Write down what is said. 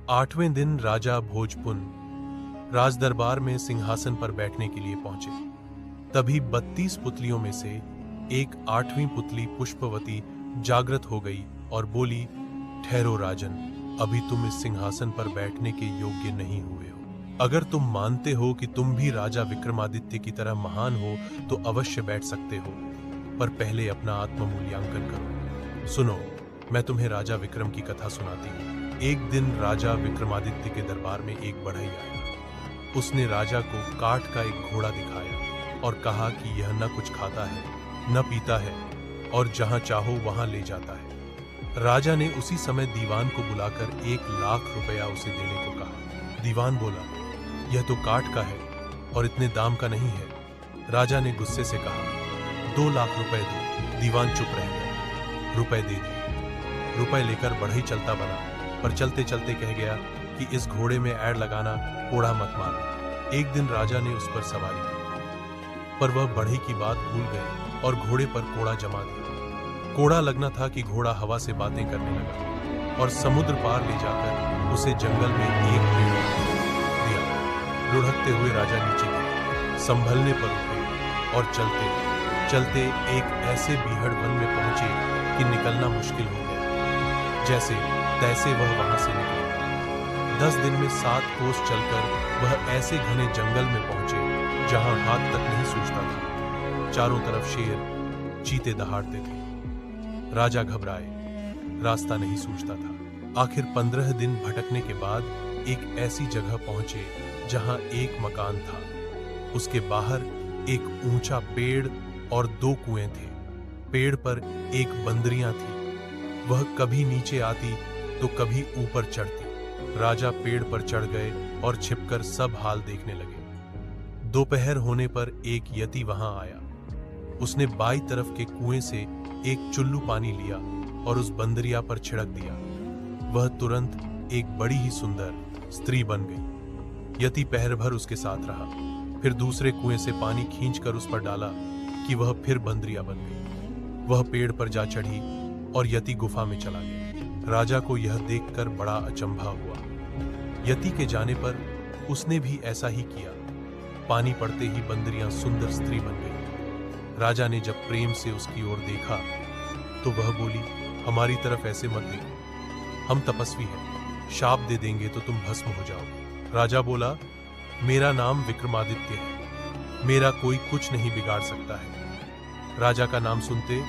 8वें दिन राजा भोजपुन राजदरबार में सिंहासन पर बैठने के लिए पहुंचे। तभी 32 पुतलियों में से एक 8वीं पुतली पुष्पवती जागृत हो गई और बोली, ठहरो राजन, अभी तुम इस सिंहासन पर बैठने के योग्य नहीं हुए हो। अगर तुम मानते हो कि तुम भी राजा विक्रमादित्य की तरह महान हो तो अवश्य बैठ सकते हो, पर पहले अपना आत्ममूल्यांकन करो। सुनो, मैं तुम्हें राजा विक्रम की कथा सुनाती हूँ। एक दिन राजा विक्रमादित्य के दरबार में एक बढ़ई आया। उसने राजा को काठ का एक घोड़ा दिखाया और कहा कि यह न कुछ खाता है, न पीता है और जहां चाहो वहां ले जाता है। राजा ने उसी समय दीवान को बुलाकर 1 लाख रुपया उसे देने को कहा। दीवान बोला, यह तो काठ का है और इतने दाम का नहीं है। राजा ने गुस्से से कहा, 2 लाख रुपए दो। दीवान चुप रह गया। रुपए दे दिए। रुपए लेकर बढ़ई चलता बना, पर चलते चलते कह गया कि इस घोड़े में ऐड़ लगाना, कोड़ा मत मारो। एक दिन राजा ने उस पर सवारी की, पर वह बढ़ई की बात भूल गए और घोड़े पर कोड़ा जमा दिया। कोड़ा लगना था कि घोड़ा हवा से बातें करने लगा और समुद्र पार ले जाकर उसे जंगल में एक पेड़ दिया। लुढ़कते हुए राजा नीचे गिरे, संभलने पर उठे और चलते चलते एक ऐसे बीहड़ वन में पहुंचे कि निकलना मुश्किल हो गया। जैसे तैसे वह वहां से निकले। 10 दिन में 7 कोस चलकर वह ऐसे घने जंगल में पहुंचे जहां हाथ तक नहीं सूझता था। चारों तरफ शेर चीते दहाड़ते थे। राजा घबराए, रास्ता नहीं सूझता था। आखिर 15 दिन भटकने के बाद एक ऐसी जगह पहुंचे जहां एक मकान था। उसके बाहर एक ऊंचा पेड़ और 2 कुएं थे। पेड़ पर एक बंदरियां थी। वह कभी नीचे आती तो कभी ऊपर चढ़ती। राजा पेड़ पर चढ़ गए और छिपकर सब हाल देखने लगे। दोपहर होने पर एक यति वहां आया। उसने बाईं तरफ के कुएं से एक चुल्लू पानी लिया और उस बंदरिया पर छिड़क दिया। वह तुरंत एक बड़ी ही सुंदर स्त्री बन गई। यति पहर भर उसके साथ रहा, फिर दूसरे कुएं से पानी खींचकर उस पर डाला कि वह फिर बंदरिया बन गई। वह पेड़ पर जा चढ़ी और यति गुफा में चला गया। राजा को यह देखकर बड़ा अचंभा हुआ। यति के जाने पर उसने भी ऐसा ही किया। पानी पड़ते ही बंदरियां सुंदर स्त्री बन गई। राजा ने जब प्रेम से उसकी ओर देखा तो वह बोली, हमारी तरफ ऐसे मत देखो, हम तपस्वी हैं, शाप दे देंगे तो तुम भस्म हो जाओगे। राजा बोला, मेरा नाम विक्रमादित्य है, मेरा कोई कुछ नहीं बिगाड़ सकता है। राजा का नाम सुनते